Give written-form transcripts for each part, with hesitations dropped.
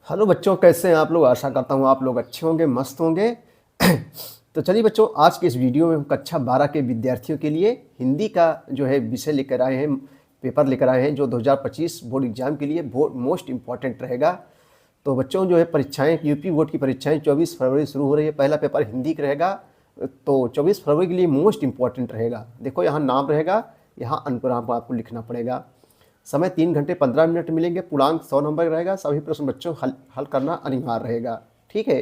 Hello बच्चों, कैसे हैं आप लोग। आशा करता हूँ आप लोग अच्छे होंगे, मस्त होंगे। तो चलिए बच्चों, आज के इस वीडियो में हम कक्षा 12 के विद्यार्थियों के लिए हिंदी का जो है विषय लेकर आए हैं, पेपर लेकर आए हैं जो 2025 बोर्ड एग्जाम के लिए मोस्ट इम्पॉर्टेंट रहेगा। तो बच्चों जो है परीक्षाएं, यूपी बोर्ड की परीक्षाएं 24 फरवरी शुरू हो रही है। पहला पेपर हिंदी का रहेगा, तो 24 फरवरी के लिए मोस्ट इम्पॉर्टेंट रहेगा। देखो यहाँ नाम रहेगा, यहाँ अनुक्रम आपको लिखना पड़ेगा। समय 3 घंटे 15 मिनट मिलेंगे। पूर्णांक 100 नंबर रहेगा। सभी प्रश्न बच्चों हल करना अनिवार्य रहेगा। ठीक है,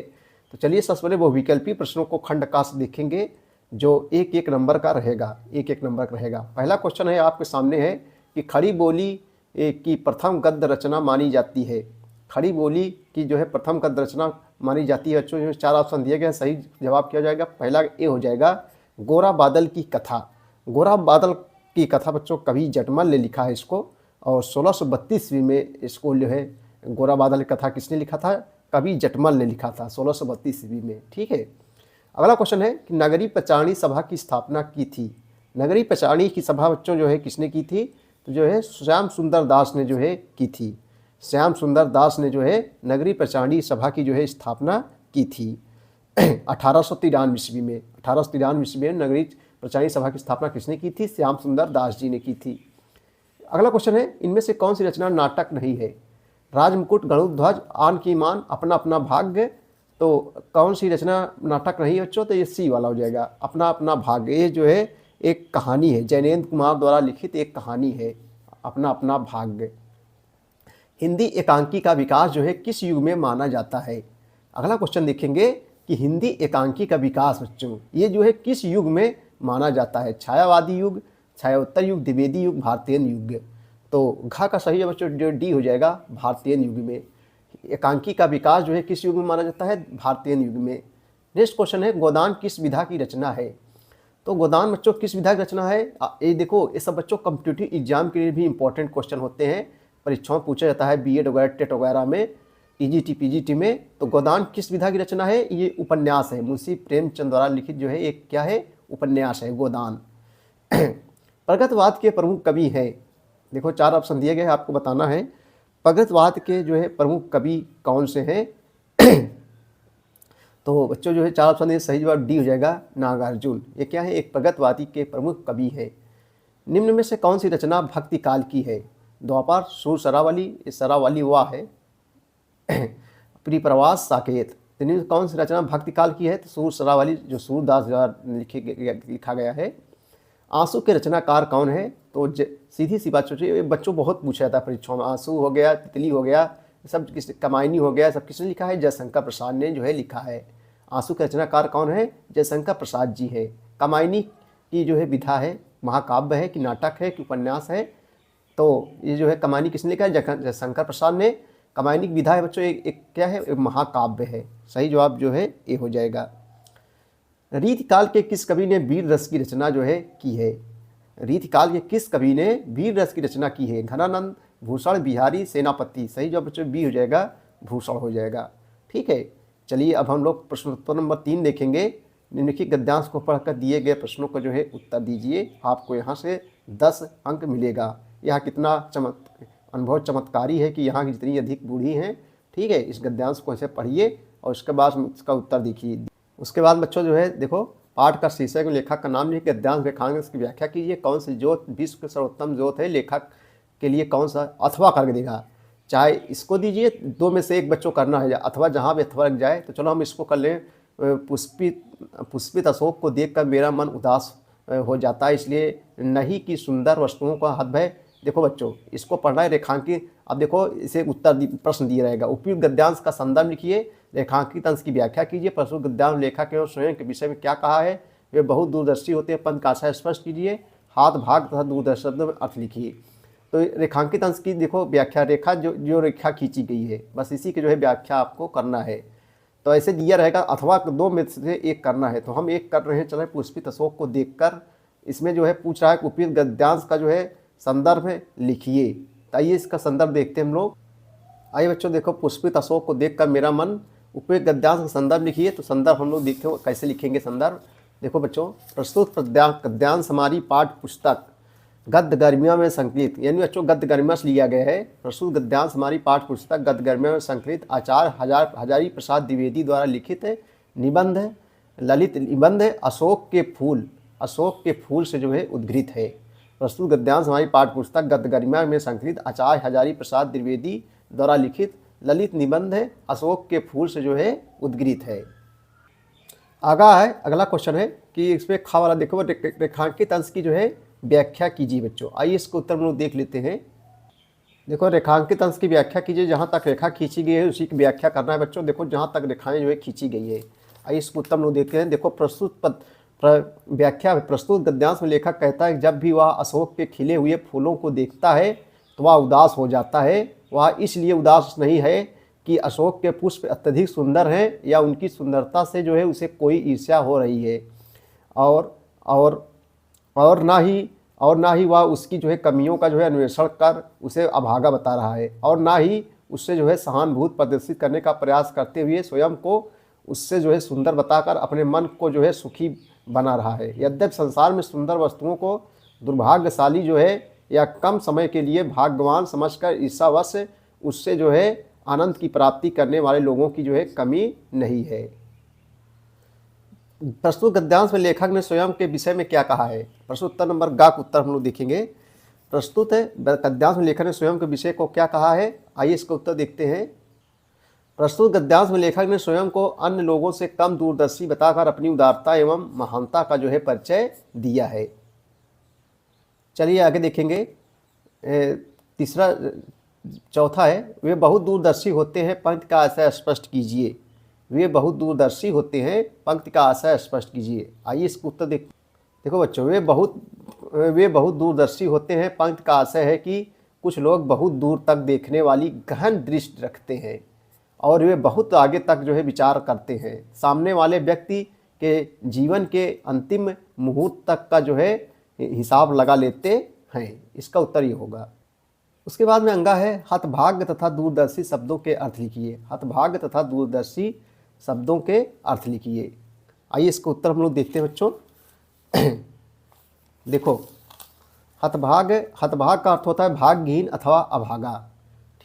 तो चलिए सबसे पहले वो विकल्पी प्रश्नों को खंड का से देखेंगे जो एक एक नंबर का रहेगा, एक एक नंबर का रहेगा। पहला क्वेश्चन है आपके सामने है कि खड़ी बोली की प्रथम गद्य रचना मानी जाती है। खड़ी बोली की जो है प्रथम गद्य रचना मानी जाती है। बच्चों जो 4 ऑप्शन दिए गए, सही जवाब क्या हो जाएगा? पहला ए हो जाएगा, गोरा बादल की कथा। गोरा बादल की कथा बच्चों कवि जटमल ने लिखा है इसको, और 1632 ईस्वी में इसको जो है गोरा बादल की कथा किसने लिखा था? कवि जटमल ने लिखा था 1632 ईस्वी में। ठीक है, अगला क्वेश्चन है कि नगरी पचाणी सभा की स्थापना की थी। नगरी पचाणी की सभा बच्चों जो है किसने की थी? तो जो है श्याम सुंदर दास ने जो है की थी। श्याम सुंदर दास ने जो है नगरी पचाणी सभा की जो है स्थापना की थी 1893 ईस्वी में। 1893 ईस्वी में नगरी पचाणी सभा की स्थापना किसने की थी? श्याम सुंदर दास जी ने की थी। अगला क्वेश्चन है, इनमें से कौन सी रचना नाटक नहीं है? राजमुकुट, गरुड़ध्वज, आन की मान, अपना अपना भाग्य। तो कौन सी रचना नाटक नहीं है बच्चों? तो ये सी वाला हो जाएगा, अपना अपना भाग्य। ये जो है एक कहानी है, जैनेन्द्र कुमार द्वारा लिखित एक कहानी है, अपना अपना भाग्य। हिंदी एकांकी का विकास जो है किस युग में माना जाता है? अगला क्वेश्चन देखेंगे कि हिंदी एकांकी का विकास बच्चों ये जो है किस युग में माना जाता है? छायावादी युग, छायोत्तर युग, द्विवेदी युग, भारतीय युग। तो घ का सही है बच्चों जो डी हो जाएगा, भारतीय युग में। एकांकी का विकास जो है किस युग में माना जाता है? भारतीय युग में। नेक्स्ट क्वेश्चन है, गोदान किस विधा की रचना है? तो गोदान बच्चों किस विधा की रचना है? ये देखो, ये सब बच्चों कॉम्पिटिटिव एग्जाम के लिए भी इंपॉर्टेंट क्वेश्चन होते हैं, परीक्षाओं में पूछा जाता है, बीएड वगैरह, टेट वगैरह में, टीजीटी पीजीटी में। तो गोदान किस विधा की रचना है? ये उपन्यास है, मुंशी प्रेमचंद द्वारा लिखित जो है एक क्या है? उपन्यास है गोदान। प्रगतवाद के प्रमुख कवि हैं। देखो 4 ऑप्शन दिए गए हैं, आपको बताना है प्रगतवाद के जो है प्रमुख कवि कौन से हैं। तो बच्चों जो है 4 ऑप्शन दिए, सही जवाब डी हो जाएगा, नागार्जुन। ये क्या है? एक प्रगतवादी के प्रमुख कवि है। निम्न में से कौन सी रचना भक्ति काल की है? द्वापर, सूर सरावली, सरावली वाह है, प्रिप्रवास, साकेत। निम्न में कौन सी रचना भक्ति काल की है? तो सूर सरावली जो सूरदास द्वारा लिखा गया है। आंसू के रचनाकार कौन है? तो सीधी सी बात सोचिए, बच्चों बहुत पूछा जाता है परीक्षाओं में। आंसू हो गया, तितली हो गया, सब किस, कमायनी हो गया, सब किसने लिखा है? जयशंकर प्रसाद ने जो है लिखा है। आंसू के रचनाकार कौन है? जयशंकर प्रसाद जी है। कमायनी की जो है विधा है, महाकाव्य है कि नाटक है कि उपन्यास है? तो ये जो है कमायनी किसने लिखा है? जयशंकर प्रसाद ने। कमायनी की विधा है बच्चों एक क्या है? एक महाकाव्य है। सही जवाब जो है ए हो जाएगा। रीतिकाल के किस कवि ने वीर रस की रचना जो है की है? रीतिकाल के किस कवि ने वीर रस की रचना की है? घनानंद, भूषण, बिहारी, सेनापति। सही जवाब बच्चों बी हो जाएगा, भूषण हो जाएगा। ठीक है, चलिए अब हम लोग प्रश्न उत्तर नंबर 3 देखेंगे। निम्नलिखित गद्यांश को पढ़कर दिए गए प्रश्नों को जो है उत्तर दीजिए। आपको यहाँ से 10 अंक मिलेगा। यहाँ कितना अनुभव चमत्कारी है कि यहाँ की जितनी अधिक बूढ़ी हैं। ठीक है, इस गद्यांश को ऐसे पढ़िए और उसके बाद इसका उत्तर देखिए। उसके बाद बच्चों जो है देखो, पाठ का शीर्षक में लेखक का नाम लिखिए, गद्यांश रेखांश की व्याख्या कीजिए। कौन सी जोत विश्व के सर्वोत्तम जोत है? लेखक के लिए कौन सा? अथवा करके देगा, चाहे इसको दीजिए, 2 में से एक बच्चों करना है, अथवा जहाँ भी अथवा लग जाए। तो चलो हम इसको कर लें। पुष्पित अशोक को देखकर मेरा मन उदास हो जाता है, इसलिए नहीं कि सुंदर वस्तुओं का हद है। देखो बच्चों, इसको पढ़ना है रेखांकित। अब देखो इसे उत्तर प्रश्न दिया रहेगा। उपयुक्त गद्यांश का संदर्भ लिखिए, रेखांकित अंश की व्याख्या कीजिए। प्रस्तुत गद्यांश लेखक एवं स्वयं के विषय में क्या कहा है? वे बहुत दूरदर्शी होते हैं, पंथ का आशय स्पष्ट कीजिए। हाथ, भाग तथा दूरदर्शी शब्द में अर्थ लिखिए। तो रेखांकित अंश की देखो व्याख्या, रेखा जो रेखा खींची गई है, बस इसी की जो है व्याख्या आपको करना है। तो ऐसे दिया रहेगा, अथवा 2 में से एक करना है। तो हम एक कर रहे हैं। चले, पुष्पित अशोक को देखकर, इसमें जो है पूछ रहा है उपयुक्त गद्यांश का जो है संदर्भ लिखिए। तो आइए इसका संदर्भ देखते हैं हम लोग। आइए बच्चों देखो, पुष्पित अशोक को देखकर मेरा मन, उपयुक्त गद्यांश का संदर्भ लिखिए। तो संदर्भ हम लोग देखते हो कैसे लिखेंगे संदर्भ। देखो बच्चों, प्रस्तुत गद्यांश हमारी पाठ्य पुस्तक गद्य गर्मिया में संकलित, यानी बच्चों गद्य गर्मिया से लिया गया है। प्रस्तुत गद्यांश हमारी पाठ्य पुस्तक गद्य गर्मिया में संकलित आचार्य हजारी प्रसाद द्विवेदी द्वारा लिखित निबंध है, ललित निबंध है, अशोक के फूल से जो है उद्घृत है। प्रस्तुत गद्यांश हमारी पाठ्य पुस्तक गद्य गर्मिया में संकलित आचार्य हजारी प्रसाद द्विवेदी द्वारा लिखित ललित निबंध है, अशोक के फूल से जो है उद्घृत है। अगला क्वेश्चन है कि इसमें खा वाला देखो, रेखांकित अंश की जो है व्याख्या कीजिए बच्चों। आइए इसको उत्तर हम लोग देख लेते हैं। देखो, रेखांकित अंश की व्याख्या कीजिए। जहाँ तक रेखा खींची गई है उसी की व्याख्या करना है बच्चों। देखो, जहाँ तक रेखाएं जो है खींची गई है। आइए इसको उत्तर हम लोग देखते हैं। देखो, व्याख्या प्रस्तुत गद्यांश में लेखक कहता है जब भी वह अशोक के खिले हुए फूलों को देखता है तो वह उदास हो जाता है। वह इसलिए उदास नहीं है कि अशोक के पुष्प अत्यधिक सुंदर हैं या उनकी सुंदरता से जो है उसे कोई ईर्ष्या हो रही है, और ना ही वह उसकी जो है कमियों का जो है अन्वेषण कर उसे अभागा बता रहा है, और ना ही उससे जो है सहानुभूति प्रदर्शित करने का प्रयास करते हुए स्वयं को उससे जो है सुंदर बताकर अपने मन को जो है सुखी बना रहा है। यद्यपि संसार में सुंदर वस्तुओं को दुर्भाग्यशाली जो है या कम समय के लिए भाग्यवान समझकर ईर्ष्यावश उससे जो है आनंद की प्राप्ति करने वाले लोगों की जो है कमी नहीं है। प्रस्तुत गद्यांश में लेखक ने स्वयं के विषय में क्या कहा है? प्रस्तुत उत्तर नंबर गा का उत्तर हम लोग देखेंगे। प्रस्तुत गद्यांश में लेखक ने स्वयं के विषय को क्या कहा है? आइए इसका उत्तर देखते हैं। प्रस्तुत गद्यांश में लेखक ने स्वयं को अन्य लोगों से कम दूरदर्शी बताकर अपनी उदारता एवं महानता का जो है परिचय दिया है। चलिए आगे देखेंगे। चौथा है, वे बहुत दूरदर्शी होते हैं, पंक्ति का आशय स्पष्ट कीजिए। वे बहुत दूरदर्शी होते हैं, पंक्ति का आशय स्पष्ट कीजिए। आइए इसको उत्तर देखो बच्चों, वे बहुत दूरदर्शी होते हैं, पंक्ति का आशय है कि कुछ लोग बहुत दूर तक देखने वाली गहन दृष्टि रखते हैं और वे बहुत आगे तक जो है विचार करते हैं। सामने वाले व्यक्ति के जीवन के अंतिम मुहूर्त तक का जो है हिसाब लगा लेते हैं। इसका उत्तर ये होगा। उसके बाद में अंगा है, हतभाग्य तथा दूरदर्शी शब्दों के अर्थ लिखिए। हतभाग्य तथा दूरदर्शी शब्दों के अर्थ लिखिए। आइए इसका उत्तर हम लोग देखते हैं बच्चों। देखो, हतभाग का अर्थ होता है भाग्यहीन अथवा अभागा,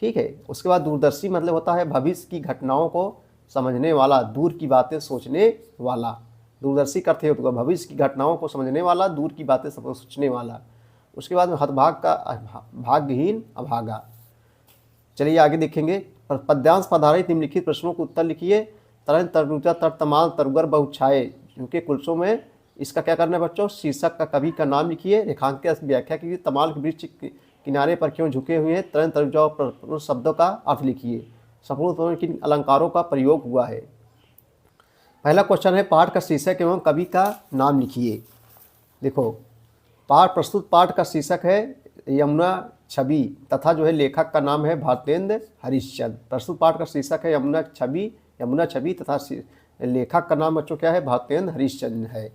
ठीक है। उसके बाद दूरदर्शी मतलब होता है भविष्य की घटनाओं को समझने वाला, दूर की बातें सोचने वाला। दूरदर्शी का अर्थ होता है भविष्य की घटनाओं को समझने वाला, दूर की बातें सोचने वाला। उसके बाद में हतभाग का भाग्यहीन अभागा। चलिए आगे देखेंगे। पद्यांश पर आधारित निम्नलिखित प्रश्नों को उत्तर लिखिए। तरन तरनुजा तमाल तरुगर बहुछाए, क्योंकि कुलसों में इसका क्या करना है बच्चों? शीर्षक का कवि का नाम लिखिए, रेखांकित व्याख्या कीजिए, तमाल के वृक्ष किनारे पर क्यों झुके हुए हैं, तरन तरुजा शब्दों का अर्थ लिखिए, सपूर्ण किन अलंकारों का प्रयोग हुआ है। पहला क्वेश्चन है, पाठ का शीर्षक एवं कवि का नाम लिखिए। देखो, प्रस्तुत पाठ का शीर्षक है यमुना छवि तथा जो है लेखक का नाम है भारतेंद्र हरिश्चंद्र। प्रस्तुत पाठ का शीर्षक है यमुना छवि तथा लेखक का नाम बच्चों क्या है? भारतेंद्र हरिश्चंद्र है।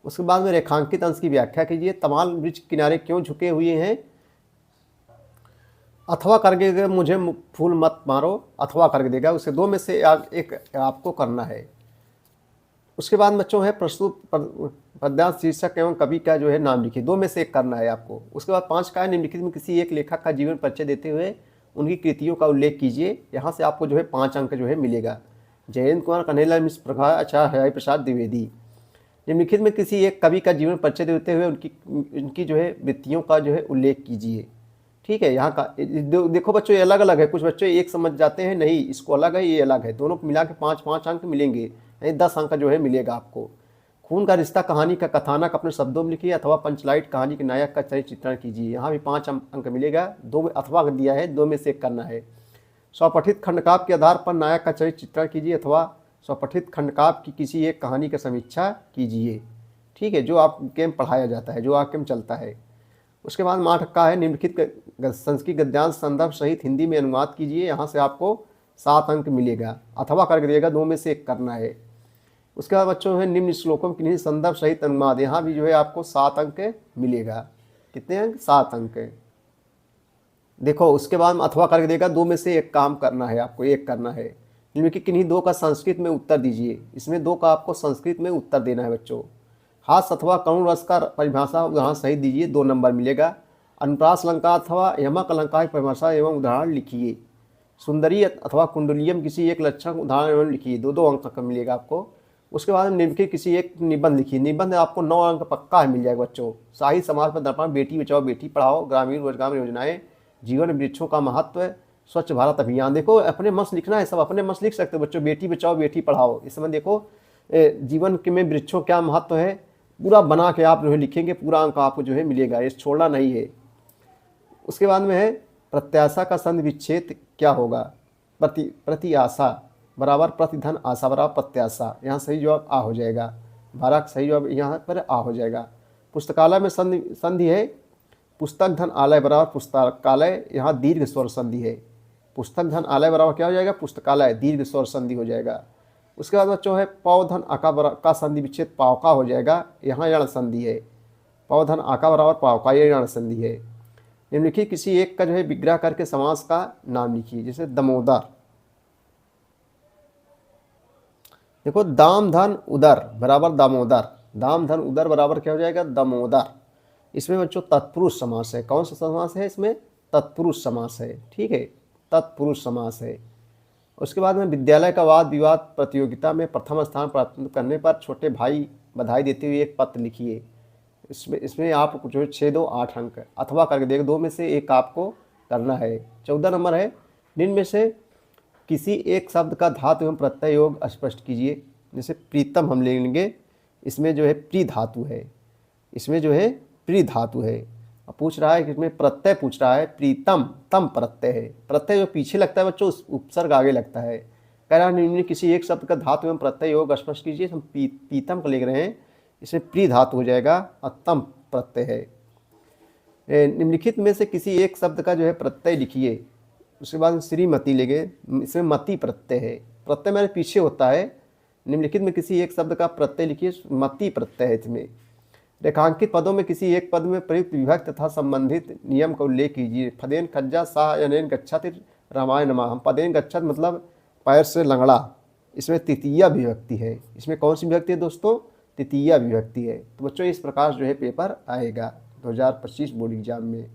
उसके बाद में रेखांकित अंश की व्याख्या कीजिए। तमाल वृक्ष किनारे क्यों झुके हुए हैं? अथवा करके मुझे फूल मत मारो, अथवा करके देगा, उसे दो में से एक आपको करना है। उसके बाद बच्चों है प्रस्तुत पद्यांश शीर्षक एवं कवि का जो है नाम लिखिए, दो में से एक करना है आपको। उसके बाद 5 का निम्नलिखित में किसी एक लेखक का जीवन परिचय देते हुए उनकी कृतियों का उल्लेख कीजिए। यहाँ से आपको जो है 5 अंक जो है मिलेगा। जयंत कुमार, कन्हैयालाल मिश्र, प्रकाश आचार्य, हजारी प्रसाद द्विवेदी। निम्नलिखित में किसी एक कवि का जीवन परिचय देते हुए उनकी जो है वृत्तियों का जो है उल्लेख कीजिए, ठीक है। यहाँ का देखो बच्चों, ये अलग अलग है। कुछ बच्चे एक समझ जाते हैं, नहीं इसको अलग है, ये अलग है। दोनों मिला के 5-5 अंक मिलेंगे, यानी 10 अंक जो है मिलेगा आपको। खून का रिश्ता कहानी का कथानक अपने शब्दों में लिखिए अथवा पंचलाइट कहानी के नायक का चरित्र चित्रण कीजिए। यहाँ भी 5 अंक मिलेगा। 2 में अथवा दिया है, 2 में से एक करना है। स्वपठित खंडकाव्य के आधार पर नायक का चरित्र चित्रण कीजिए अथवा स्वपठित खंडकाव्य की किसी एक कहानी की समीक्षा कीजिए, ठीक है, जो आपके में पढ़ाया जाता है, जो आपके में चलता है। उसके बाद 8 का है, निम्नलिखित संस्कृत गद्यांश संदर्भ सहित हिंदी में अनुवाद कीजिए। यहाँ से आपको 7 अंक मिलेगा। अथवा करके देगा, 2 में से एक करना है। उसके बाद बच्चों है निम्न श्लोकों में किन्हीं संदर्भ सहित अनुवाद, यहाँ भी जो है आपको 7 अंक मिलेगा। कितने अंक? 7 अंक। देखो, उसके बाद अथवा करके देगा, 2 में से एक काम करना है आपको, एक करना है। इनमें कि किन्हीं 2 का संस्कृत में उत्तर दीजिए। इसमें 2 का आपको संस्कृत में उत्तर देना है बच्चों। हास्य अथवा करुण रस का परिभाषा उदाहरण सही दीजिए, 2 नंबर मिलेगा। अनुप्रास अलंकार अथवा यमक अलंकार की परिभाषा एवं उदाहरण लिखिए। सुंदरी अथवा कुंडलियम किसी एक लक्षण उदाहरण एवं लिखिए, 2-2 अंक का मिलेगा आपको। उसके बाद निम्नलिखित किसी एक निबंध लिखिए। निबंध आपको 9 अंक पक्का है, मिल जाएगा बच्चों। शाही समाज पर दर्पण, बेटी बचाओ बेटी पढ़ाओ, ग्रामीण रोजगार योजनाएं, जीवन वृक्षों का महत्व, स्वच्छ भारत अभियान। देखो अपने मस्त लिखना है, सब अपने मस्त लिख सकते हो बच्चों। बेटी बचाओ बेटी पढ़ाओ, इस समय देखो जीवन में वृक्षों क्या महत्व है पूरा बना के आप जो है लिखेंगे, पूरा अंक आपको जो है मिलेगा, ये छोड़ना नहीं है। उसके बाद में है प्रत्याशा का संधि विच्छेद क्या होगा। प्रति आशा बराबर प्रतिधन आशा बराबर प्रत्याशा, यहाँ सही जवाब आ हो जाएगा। 12 का सही जवाब यहाँ पर आ हो जाएगा। पुस्तकालय में संधि है पुस्तक धन आलय बराबर पुस्तकालय, यहाँ दीर्घ स्वर संधि है। पुस्तक धन आलय बराबर क्या हो जाएगा, पुस्तकालय, दीर्घ स्वर संधि हो जाएगा। उसके बाद बच्चों है पौधन आका का संधि विच्छेद पावका हो जाएगा, यहाँ यण संधि है। पौधन आका बराबर पावका, ये यण संधि है। निम्नलिखित किसी एक का जो है विग्रह करके समास का नाम लिखिए, जैसे दामोदर। देखो दाम धन उदर बराबर दामोदर, दाम धन उदर बराबर क्या हो जाएगा, दामोदर। इसमें बच्चों तत्पुरुष समास है। कौन सा समास है इसमें, तत्पुरुष समास है, ठीक है, तत्पुरुष समास है। उसके बाद में विद्यालय का वाद विवाद प्रतियोगिता में प्रथम स्थान प्राप्त करने पर छोटे भाई बधाई देते हुए एक पत्र लिखिए। इसमें आप जो 6, 2, 8 अंक अथवा करके देख, 2 में से एक आपको करना है। 14 नंबर है निम्न में से किसी एक शब्द का धातु एवं प्रत्यय योग स्पष्ट कीजिए। जैसे प्रीतम हम ले लेंगे, इसमें जो है प्री धातु है, इसमें जो है प्री धातु है। अब पूछ रहा है कि इसमें प्रत्यय पूछ रहा है, प्रीतम तम प्रत्यय है। प्रत्यय जो पीछे लगता है बच्चों, उपसर्ग आगे लगता है। कह रहा है निम्न किसी एक शब्द का धातु एवं प्रत्यय योग स्पष्ट कीजिए। हम पीतम को लिख रहे हैं, इसमें प्री धातु हो जाएगा और तम प्रत्यय है। निम्नलिखित में से किसी एक शब्द का जो है प्रत्यय लिखिए। उसके बाद श्रीमती लेंगे, इसमें मति प्रत्यय है, प्रत्यय मेरे पीछे होता है। निम्नलिखित में किसी एक शब्द का प्रत्यय लिखिए, मति प्रत्यय है इसमें। रेखांकित पदों में किसी एक पद में प्रयुक्त विभक्त तथा संबंधित नियम का उल्लेख कीजिए। फदेन खज्जा सा यनेन गच्छत रामायण नमा। हम पदेन गच्छत मतलब पैर से लंगड़ा, इसमें तृतीया विभक्ति है। इसमें कौन सी विभक्ति है दोस्तों, तृतीया विभक्ति है। तो बच्चों इस प्रकार जो है पेपर आएगा 2025 बोर्ड एग्जाम में।